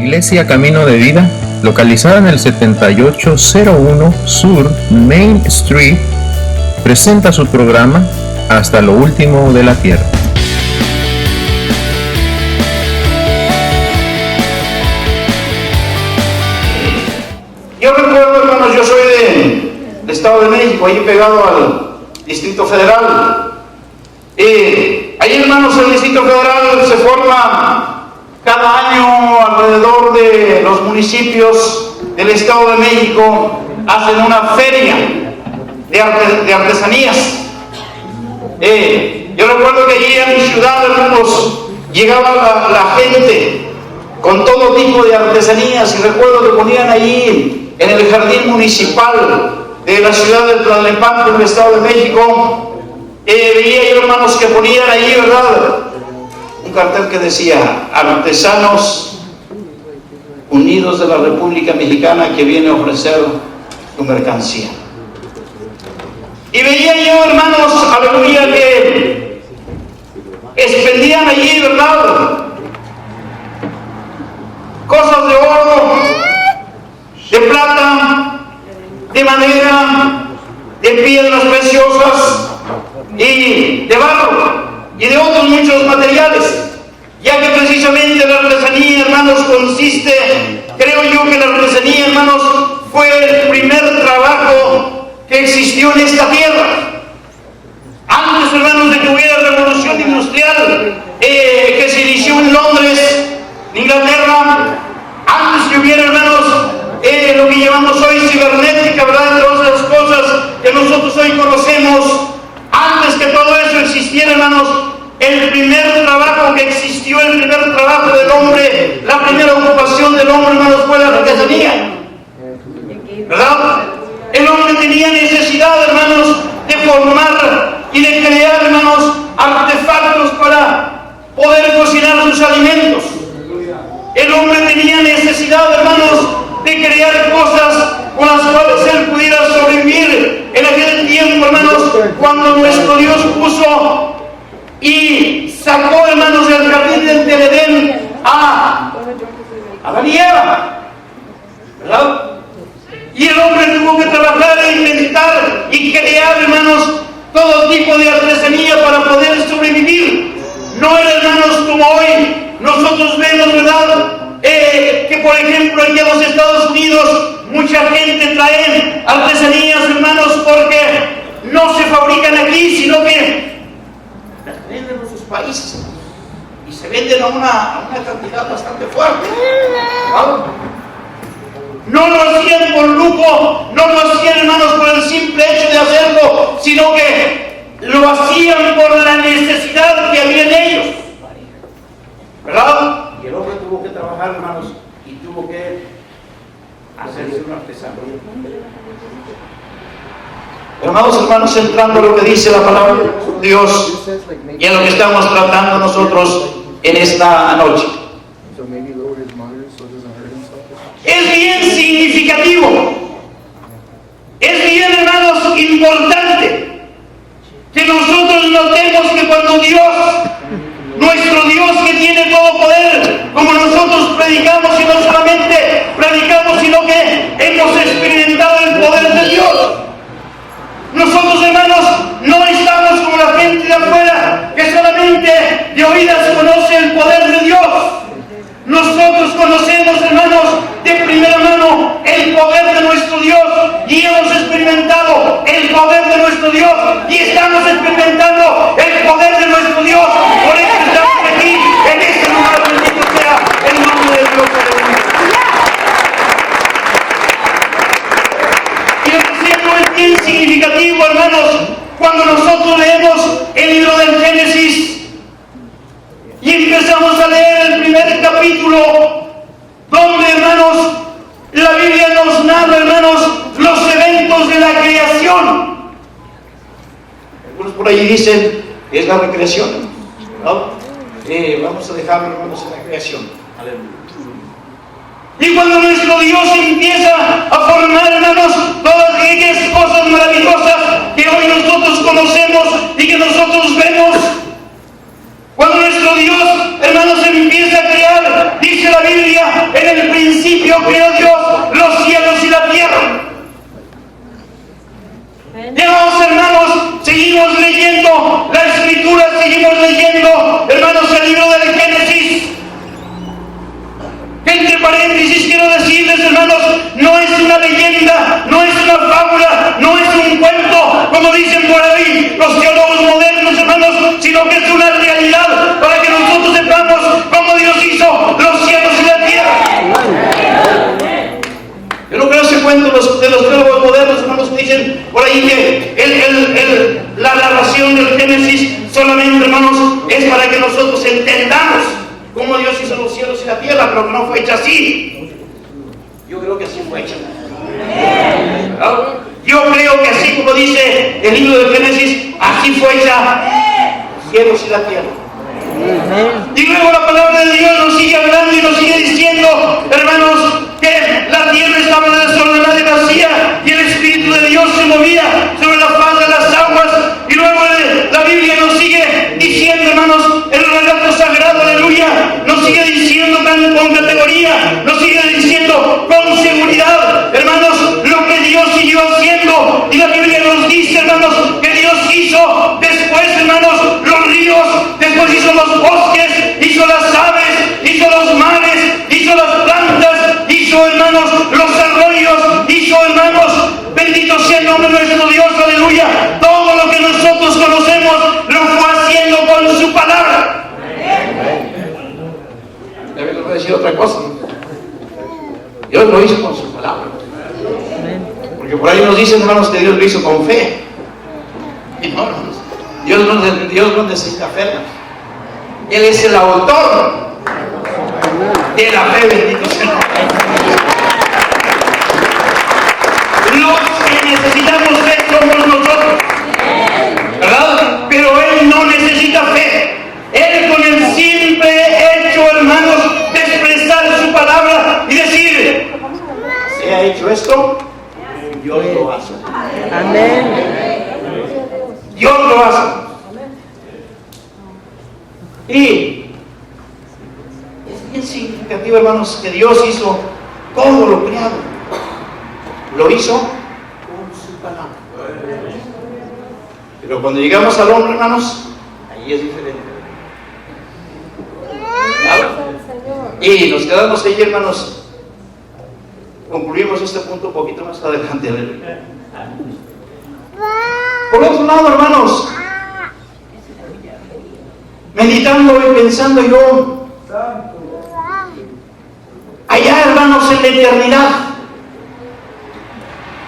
Iglesia Camino de Vida, localizada en el 7801 Sur Main Street, presenta su programa Hasta lo Último de la Tierra. Yo recuerdo, hermanos, yo soy del Estado de México, ahí pegado al Distrito Federal. Ahí, hermanos, el Distrito Federal se forma cada año alrededor de los municipios del Estado de México, hacen una feria de artesanías. Yo recuerdo que allí en mi ciudad, hermanos, llegaba la gente con todo tipo de artesanías, y recuerdo que ponían allí en el jardín municipal de la ciudad de Tlalnepantla, del Estado de México. Veía yo, hermanos, que ponían allí, ¿verdad?, un cartel que decía: artesanos unidos de la República Mexicana que viene a ofrecer su mercancía. Y veía yo, hermanos, aleluya, que expendían allí, ¿verdad?, cosas de oro, de plata, de madera, de piedras preciosas y de barro y de otros muchos materiales, ya que precisamente la artesanía, hermanos, consiste, creo yo que la artesanía, hermanos, fue el primer trabajo que existió en esta tierra. Antes, hermanos, de que hubiera revolución industrial que se inició en Londres, Inglaterra, antes que hubiera, hermanos, lo que llamamos hoy cibernética, ¿verdad?, entre otras cosas que nosotros hoy conocemos, antes que todo eso existiera, hermanos, el primer trabajo que existió, el primer trabajo del hombre, la primera ocupación del hombre, hermanos, fue la artesanía, ¿verdad? El hombre tenía necesidad, hermanos, de formar y de crear, hermanos, artefactos para poder cocinar sus alimentos. El hombre tenía necesidad, hermanos, de crear cosas con las cuales él pudiera sobrevivir en aquel tiempo, hermanos, cuando nuestro Dios puso y sacó, hermanos, del jardín del Edén a Adán y Eva, ¿verdad? Y el hombre tuvo que trabajar e inventar y crear, hermanos, todo tipo de artesanía para poder sobrevivir. No era, hermanos, como hoy nosotros vemos, ¿verdad?, que por ejemplo aquí en los Estados Unidos mucha gente trae artesanías, hermanos, porque no se fabrican aquí, sino que las traen de nuestros países y se venden a una cantidad bastante fuerte, ¿verdad? No lo hacían por lujo, no lo hacían, hermanos, por el simple hecho de hacerlo, sino que lo hacían por la necesidad que había en ellos, ¿verdad? Y el hombre tuvo que trabajar, hermanos, y tuvo que hacerse un artesano. Hermanos, entrando a lo que dice la palabra de Dios y en lo que estamos tratando nosotros en esta noche. Es bien significativo, es bien, hermanos, importante que nosotros notemos que cuando Dios, nuestro Dios que tiene todo poder, como nosotros predicamos, y no solamente predicamos, sino que hemos experimentado el poder de Dios. Nosotros, hermanos, no estamos como la gente de afuera, que solamente de oídas conoce el poder de Dios. Nosotros conocemos, hermanos, de primera mano el poder de nuestro Dios, y hemos experimentado el poder de nuestro Dios, y estamos experimentando el poder de nuestro Dios. Por eso estamos aquí, en este lugar. Bendito sea el nombre de Dios. Y lo que siento es bien significativo, hermanos, cuando nosotros leemos el libro del Génesis y empezamos a leer el primer capítulo, donde, hermanos, la Biblia nos narra, hermanos, los eventos de la creación. Algunos por ahí dicen que es la recreación, ¿no? Vamos a dejarlo, hermanos, en la creación. Aleluya. Y cuando nuestro Dios empieza a formar, hermanos, todas aquellas cosas maravillosas que hoy nosotros conocemos y que nosotros vemos, cuando nuestro Dios, hermanos, empieza a crear tierra. Dice la Biblia, en el principio creó Dios los cielos y la tierra. Amados hermanos, seguimos leyendo la Escritura, seguimos leyendo, hermanos, el libro del Génesis. Entre paréntesis quiero decirles, hermanos, no es una leyenda, no es una fábula, no es un cuento, como dicen por ahí los teólogos modernos, hermanos, sino que es una realidad para que nosotros sepamos cómo Dios hizo los cielos y la tierra. Yo no creo ese cuento de los teólogos modernos, hermanos, que dicen por ahí que la narración del Génesis solamente, hermanos, es para que nosotros entendamos cómo Dios hizo los cielos y la tierra, pero que no fue hecha así. Yo creo que así fue hecha. ¿No? Yo creo que así como dice el libro del Génesis, así fue hecha los cielos y la tierra. Y luego la palabra de Dios nos sigue hablando y nos sigue diciendo, hermanos, que la tierra estaba desordenada y vacía y el Espíritu de Dios se movía sobre la faz de las aguas. Y luego la Biblia nos sigue diciendo, hermanos, el relato sagrado, aleluya, nos sigue diciendo con categoría, nos sigue diciendo con seguridad, hermanos, lo que Dios siguió haciendo. Y la Biblia nos dice, hermanos, que Dios hizo después, hermanos, los ríos, después hizo los bosques, hizo las aves, hizo los mares, hizo las plantas, hizo, hermanos, los arroyos, hizo, hermanos, bendito sea el nombre de nuestro Dios, aleluya. Todo lo que nosotros conocemos lo fue haciendo con su palabra. También les voy a decir otra cosa. Dios lo hizo con su palabra. Porque por ahí nos dicen, hermanos, que Dios lo hizo con fe. Y no, hermanos, Dios no necesita fe, hermanos. Él es el autor de la fe, bendito sea el nombre. Los que necesitamos fe somos nosotros, ¿verdad? Pero Él no necesita fe. Él con el simple hecho, hermanos, de expresar su palabra y decir, ¿se ha hecho esto? Dios lo hace. Amén. Dios lo hace. Y es bien significativo, hermanos, que Dios hizo todo lo creado. Lo hizo con su palabra. Pero cuando llegamos al hombre, hermanos, ahí es diferente. ¿Claro? Y nos quedamos ahí, hermanos. Concluimos este punto un poquito más adelante. Por otro lado, hermanos, meditando y pensando yo, allá, hermanos, en la eternidad,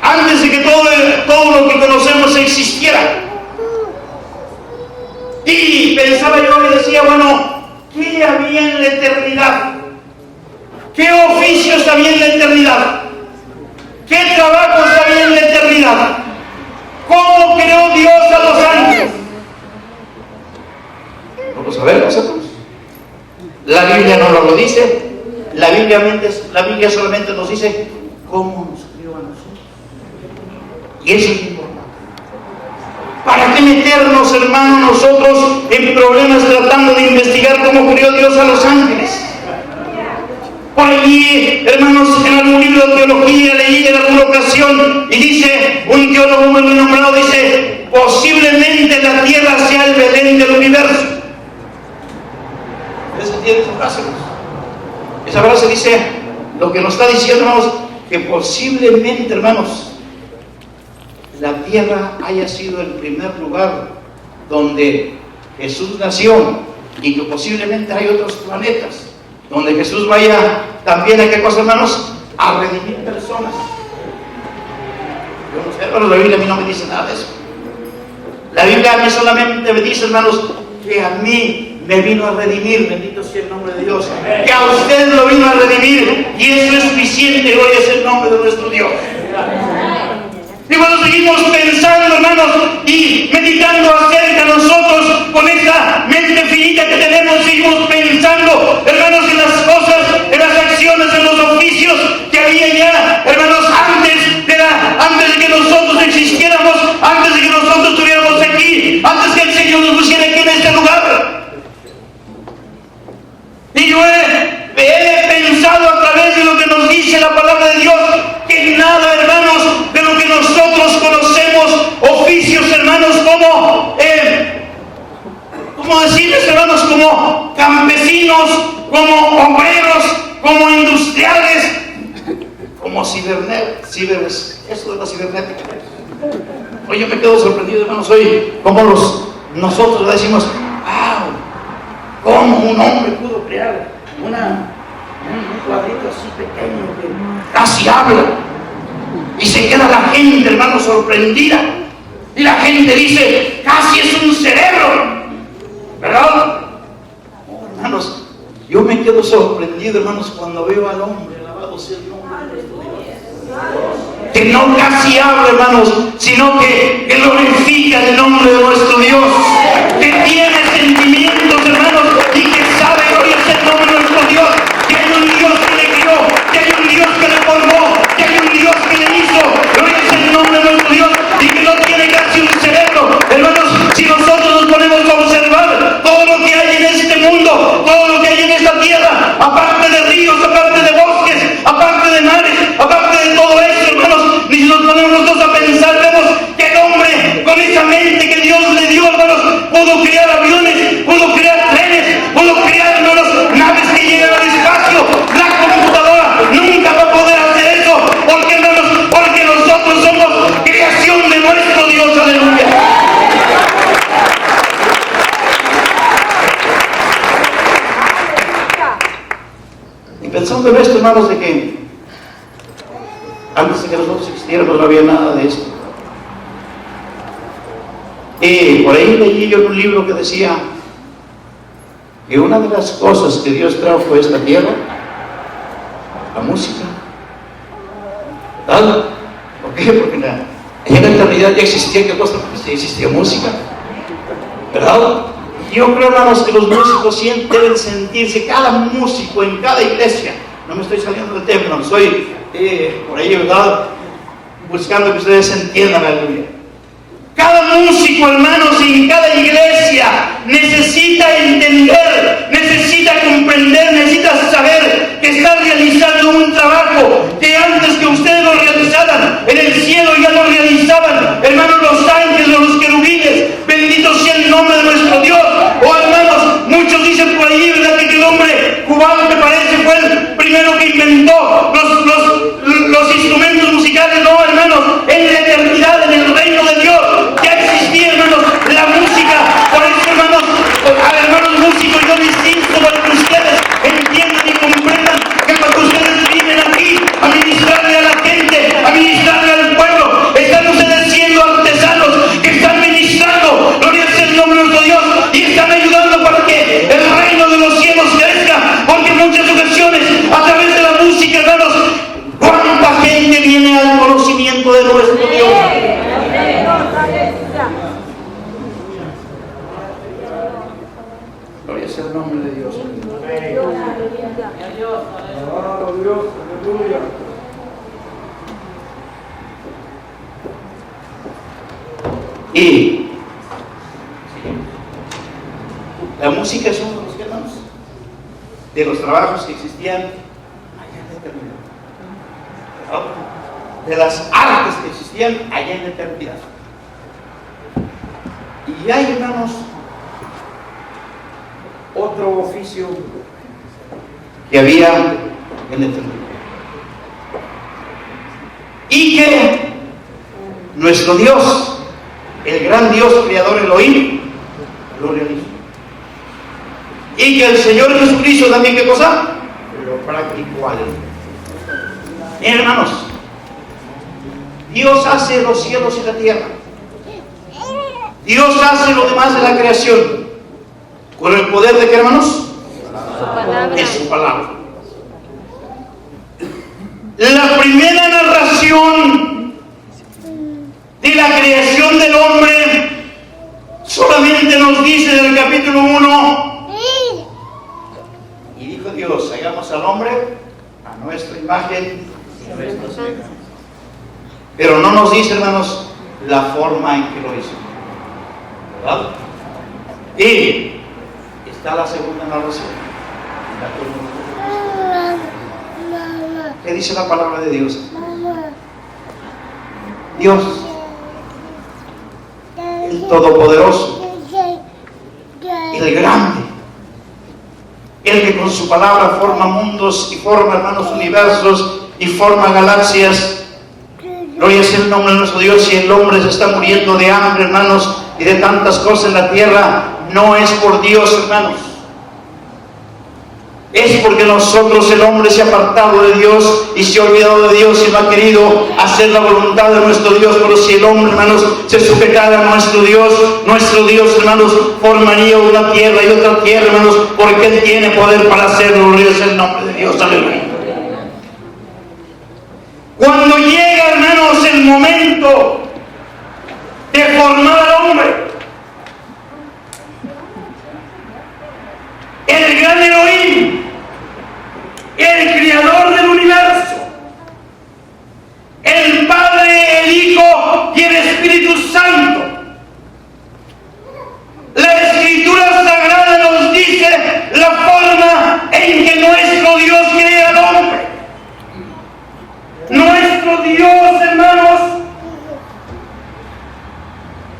antes de que todo lo que conocemos existiera, y pensaba yo y decía, bueno, ¿qué había en la eternidad? ¿Qué oficios había en la eternidad? ¿Qué trabajos había en la eternidad? ¿Cómo creó Dios a los ángeles? No lo sabemos, hermanos. La Biblia no nos lo dice. La Biblia solamente nos dice cómo nos creó a nosotros. Y eso es importante. ¿Para qué meternos, hermanos, nosotros en problemas tratando de investigar cómo creó Dios a los ángeles? Por allí, hermanos, en algún libro de teología leí en alguna ocasión y dice, un teólogo muy nombrado dice, posiblemente la tierra sea el Belén del universo. ¿Esa tiene esa frase? Esa frase dice, lo que nos está diciendo, hermanos, que posiblemente, hermanos, la tierra haya sido el primer lugar donde Jesús nació y que posiblemente hay otros planetas donde Jesús vaya también a qué cosa, hermanos, a redimir personas. Yo no sé, hermanos, la Biblia a mí no me dice nada de eso. La Biblia a mí solamente me dice, hermanos, que a mí me vino a redimir, bendito sea el nombre de Dios, que a usted lo vino a redimir, y eso es suficiente, gloria es el nombre de nuestro Dios. Y cuando seguimos pensando, hermanos, y meditando acerca de nosotros, con esta mente finita que tenemos, seguimos pensando, hermanos, en las cosas, en las acciones, en los oficios que había ya, hermanos, antes de que nosotros existiéramos, antes de que nosotros estuviéramos aquí, antes que el Señor nos pusiera aquí en este lugar. Y yo he dice la palabra de Dios que nada, hermanos, de lo que nosotros conocemos, oficios, hermanos, como decirles, hermanos, como campesinos, como obreros, como industriales, como eso de la cibernética. Hoy yo me quedo sorprendido, hermanos, hoy como nosotros decimos, wow, cómo un hombre pudo crear un cuadrito así pequeño que casi habla, y se queda la gente, hermano, sorprendida, y la gente dice, casi es un cerebro, ¿verdad? Oh, hermanos, yo me quedo sorprendido, hermanos, cuando veo al hombre, alabado sea el nombre de nuestro Dios, que no casi habla, hermanos, sino que glorifica el nombre de nuestro Dios, que tiene sentimientos, hermanos, y que sabe, gloria sea el nombre de nuestro Dios, que hay un Dios que le crió, que hay un Dios que le formó, que hay un Dios que le hizo, gloria sea el nombre de nuestro Dios, y que no tiene casi un cerebro. Hermanos, si nosotros nos ponemos a observar todo lo que hay en este mundo, todo lo que hay en esta tierra, aparte de ríos, aparte de bosques, aparte de mares, aparte de todo eso, hermanos, ni si nos ponemos nosotros a pensar, vemos que el hombre, con esa mente que Dios le dio, hermanos, pudo crear aviones, pudo crear trenes, pudo crear, hermanos, naves que llegan al espacio. La computadora nunca va a poder hacer eso, porque, hermanos, porque nosotros somos creación de nuestro Dios, aleluya. Y pensando en esto, hermanos, de que antes de que nosotros existiéramos no había nada de esto. Por ahí leí yo en un libro que decía que una de las cosas que Dios trajo a esta tierra, la música. ¿Verdad? ¿Por qué? Porque en la eternidad ya existía, ¿qué cosa? Porque ya existía música. ¿Verdad? Yo creo, hermanos, que los músicos deben sentirse, cada músico en cada iglesia, no me estoy saliendo del tema, no estoy por ahí, ¿verdad?, buscando que ustedes entiendan, aleluya. Cada músico, hermanos, en cada iglesia necesita entender, necesita comprender, necesita saber que está realizando un trabajo que antes que ustedes lo realizaran, en el cielo ya lo realizaban, hermanos, los ángeles o los querubines. Bendito sea el nombre de nuestro Dios. Oh, hermanos, muchos dicen por ahí, ¿verdad?, que el hombre cubano, me parece, fue el primero que inventó los instrumentos musicales. No, hermanos, en la eternidad, en el reino de Dios, ya existía, hermanos, la música. Por eso, hermanos músicos, yo les insto para que ustedes entiendan y comprendan que cuando ustedes vienen aquí a ministrarle a la gente, a ministrarle al pueblo, están ustedes siendo artesanos que están ministrando, gloria sea el nombre de nuestro Dios, y están ayudando para que el reino de los cielos crezca, porque en muchas ocasiones, a través de la música, hermanos, cuánta gente viene al conocimiento de nuestro Dios. Gloria sea el nombre de Dios. Y la música es uno de los hermanos de los trabajos que existían allá en la eternidad, de las artes que existían allá en la eternidad. Y hay, hermanos, otro oficio que había en la eternidad y que nuestro Dios, el gran Dios creador Elohim, lo realizó, y que el Señor Jesucristo también, ¿qué cosa? Lo practicó a él. Bien, hermanos, Dios hace los cielos y la tierra, Dios hace lo demás de la creación con el poder de, ¿qué, hermanos? De su palabra. La primera narración de la creación del hombre solamente nos dice en el capítulo 1: y dijo Dios, hagamos al hombre a nuestra imagen y a nuestra semejanza. Pero no nos dice, hermanos, la forma en que lo hizo, ¿verdad? Y está la segunda narración, ¿Qué dice la palabra de Dios? Dios, el Todopoderoso, el Grande, el que con su palabra forma mundos y forma, hermanos, universos y forma galaxias. Gloria es el nombre de nuestro Dios. Y el hombre se está muriendo de hambre, hermanos, y de tantas cosas en la tierra. No es por Dios, hermanos. Es porque nosotros, el hombre, se ha apartado de Dios y se ha olvidado de Dios y no ha querido hacer la voluntad de nuestro Dios. Pero si el hombre, hermanos, se sujetara a nuestro Dios, hermanos, formaría una tierra y otra tierra, hermanos, porque Él tiene poder para hacerlo. Gloria es el nombre de Dios. Aleluya. Cuando llega, hermanos, el momento de formar al hombre, el gran Elohim, el creador del universo, el Padre, el Hijo y el Espíritu Santo, la Escritura Sagrada nos dice la forma en que nuestro Dios crea al hombre. Nuestro Dios, hermanos,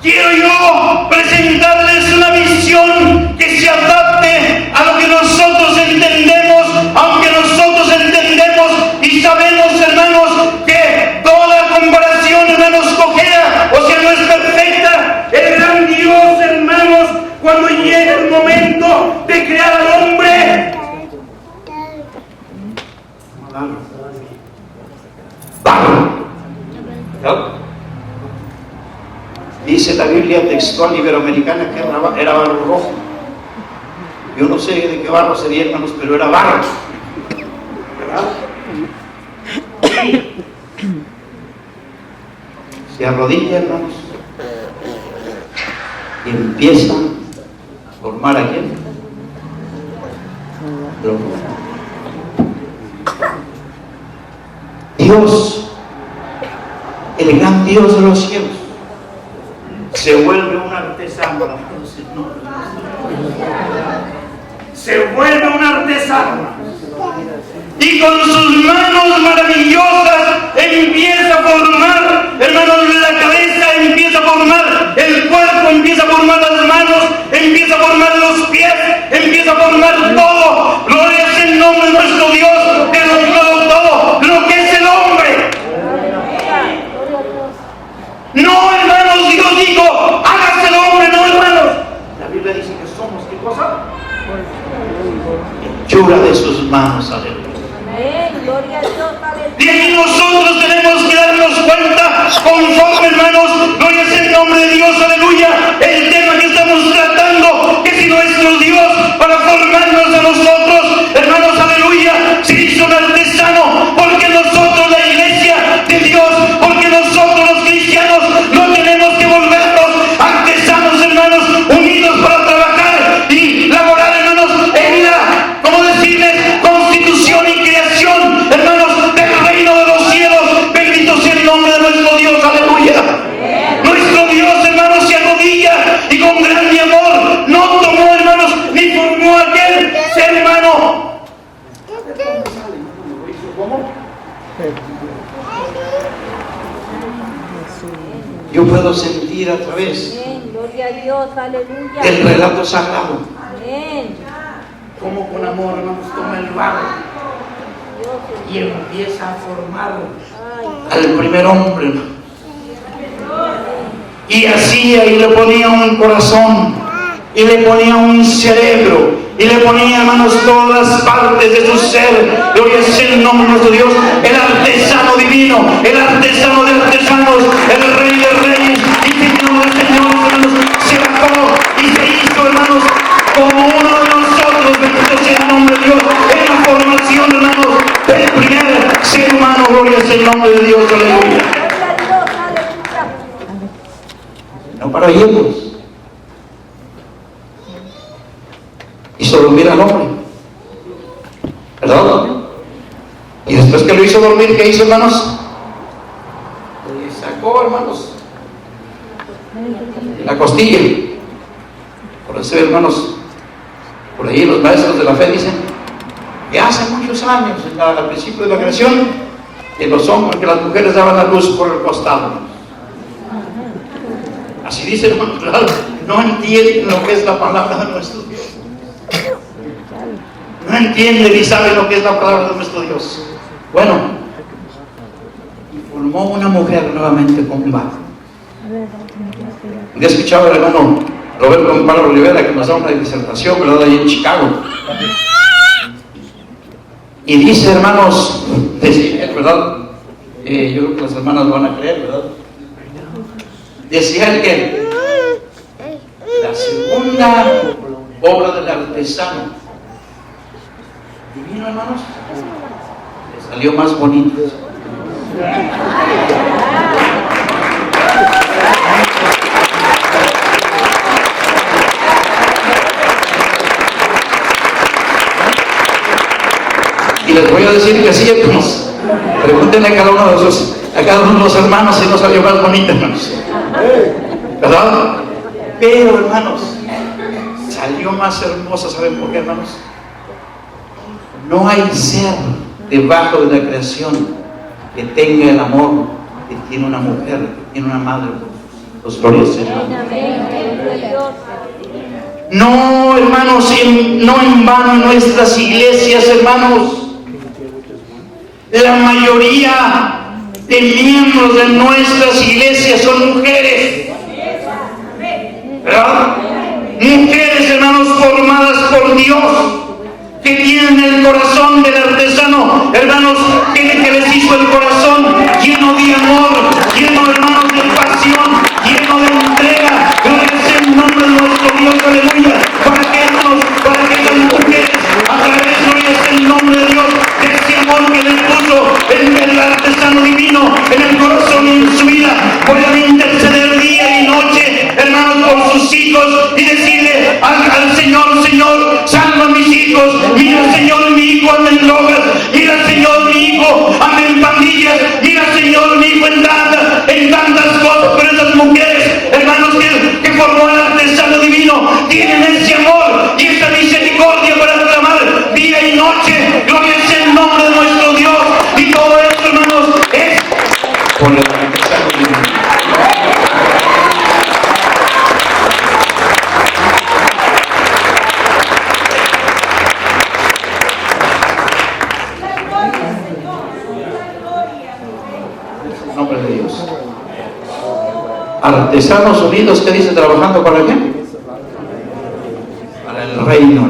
quiero yo presentarles una visión que se adapte a lo que nosotros entendemos, aunque nosotros entendemos y sabemos, hermanos, que toda comparación, hermanos, cojea, o sea, no es perfecta. El gran Dios, hermanos, cuando llega el momento de crear al hombre, dice la Biblia textual iberoamericana que era barro rojo. Yo no sé de qué barro sería, hermanos, pero era barro, ¿verdad? Se arrodilla, hermanos, y empieza a formar a quién. Dios, el gran Dios de los cielos, se vuelve un artesano. Se vuelve un artesano y con sus manos maravillosas empieza a formar, hermanos, la cabeza, empieza a formar el cuerpo, empieza a formar las manos, empieza a formar los pies, empieza a formar todo. Gloria es el nombre de nuestro Dios, que lo creó todo lo que es el hombre. No, hermanos, Dios dijo, hágase el hombre, no, hermanos. La Biblia dice que somos, ¿qué cosa? Hechura de sus manos, aleluya. Y ahí nosotros tenemos que darnos cuenta, conforme, hermanos, gloria es el nombre de Dios, aleluya, el tema que estamos tratando, que si nuestro Dios, para formarnos a nosotros, hermanos, aleluya, se hizo un artesano, porque nosotros, la iglesia de Dios, porque nosotros los cristianos, no tenemos que volvernos artesanos, hermanos, unidos para trabajar y laborar, hermanos, en la, ¿cómo decirles?, constitución y creación, hermanos, del reino de los cielos. Bendito sea el nombre de nuestro Dios, aleluya. Nuestro Dios, hermanos, se arrodilla y con grande amor no tomó, hermanos, ni formó aquel ser humano. Yo puedo sentir a través del relato sagrado como con amor, hermanos, toma el barro y empieza a formar al primer hombre, hermano. Y así ahí le ponía un corazón, y le ponía un cerebro, y le ponía, hermanos, todas las partes de su ser. Gloria es el nombre de nuestro Dios, el artesano divino, el artesano de artesanos, el rey de reyes y señor de señores, hermanos, se bajó y se hizo, hermanos, como uno de nosotros. Bendito sea el nombre de Dios, en la formación, hermanos, del primer ser humano. Gloria es el nombre de Dios, aleluya. No para oírnos. Hizo dormir al hombre, ¿verdad? Y después que lo hizo dormir, ¿qué hizo, hermanos? Le sacó, hermanos, la costilla. Por eso, hermanos, por ahí los maestros de la fe dicen que hace muchos años, al principio de la creación, que las mujeres daban la luz por el costado. Así dice el hermano, no entienden lo que es la palabra de nuestro Dios. No entienden ni saben lo que es la palabra de nuestro Dios. Bueno, y formó una mujer nuevamente con varón. Un día escuchaba al hermano Roberto Pablo Olivera, que nos da una disertación, ¿verdad?, ahí en Chicago. Y dice, hermanos, decía él, ¿verdad? Yo creo que las hermanas van a creer, ¿verdad? Decía él que la segunda obra del artesano divino, hermanos, le salió más bonita. Y les voy a decir que sí, hermanos. Pregúntenle a cada uno de los hermanos si no salió más bonita, hermanos. ¿Verdad? Pero, hermanos, salió más hermosa. ¿Saben por qué, hermanos? No hay ser debajo de la creación que tenga el amor que tiene una mujer, que tiene una madre. Los glorias al Señor. No, hermanos, no en vano en nuestras iglesias, hermanos, la mayoría de miembros de nuestras iglesias son mujeres, ¿verdad? Mujeres, hermanos, formadas por Dios, que tienen el corazón del artesano, hermanos, que les hizo el corazón lleno de amor, lleno, hermanos, de pasión, lleno de entrega. Gloria sea el nombre de nuestro Dios, aleluya, para que las mujeres, a través, gloria sea el nombre de Dios, de ese amor que le puso el artesano divino en el corazón y en su vida, puedan interceder día y noche, hermanos, por sus hijos, y decirle al Señor: Señor, salva a mis hijos. Mira, Señor, mi hijo anda en drogas. Mira, Señor, mi hijo anda en pandillas. Mira, Señor, mi hijo en tantas cosas. Pero esas mujeres, hermanos, que formó el artesano divino, tienen ese amor y esa misericordia para clamar día y noche. Gloria sea el nombre de nuestro Dios. Y todo esto, hermanos, es por el artesano divino. Nombre de Dios. Artesanos Unidos, ¿qué dice? ¿Trabajando para qué? Para el reino.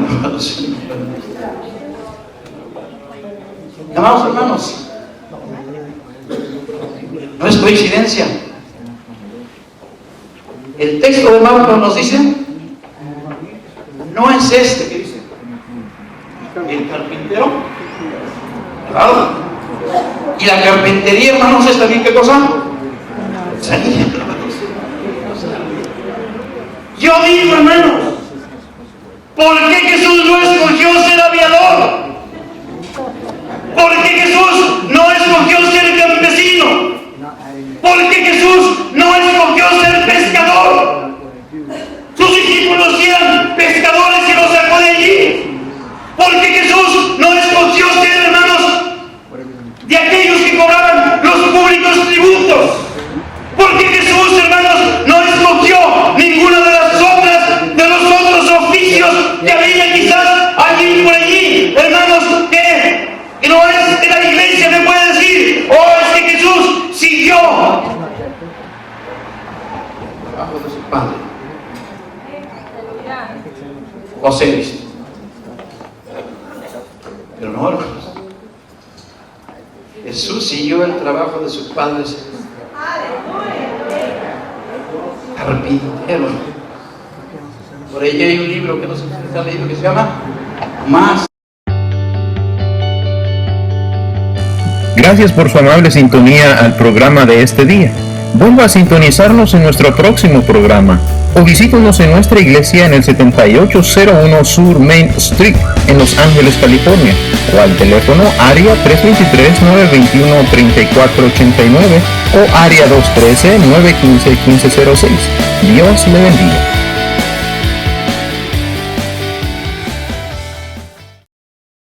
Amados hermanos, no es coincidencia. El texto de Marcos nos dice, no es este que dice el carpintero, ¿verdad? Y la carpintería, hermanos, ¿es también qué cosa? Sanilla. Yo digo, hermanos, ¿por qué Jesús no escogió ser aviador? ¿Por qué Jesús no escogió ser campesino? ¿Por qué Jesús no escogió ser pescador? Sus discípulos eran pescadores y los sacó de allí. ¿Por qué Jesús no escogió ser, hermanos, de aquellos que cobraban los públicos tributos? ¿Por qué Jesús, hermanos, no escogió ninguna de las obras de los otros oficios que había quizás allí por allí, hermanos, que no es de la iglesia? Me puede decir, es que Jesús siguió debajo de su padre. José dice, pero no, hermanos, Jesús siguió el trabajo de su padre, carpintero. Por ahí hay un libro que no sé si está leído, que se llama Más. Gracias por su amable sintonía al programa de este día. Vuelva a sintonizarnos en nuestro próximo programa o visítenos en nuestra iglesia en el 7801 Sur Main Street en Los Ángeles, California, o al teléfono área 323-921-3489 o área 213-915-1506. Dios le bendiga.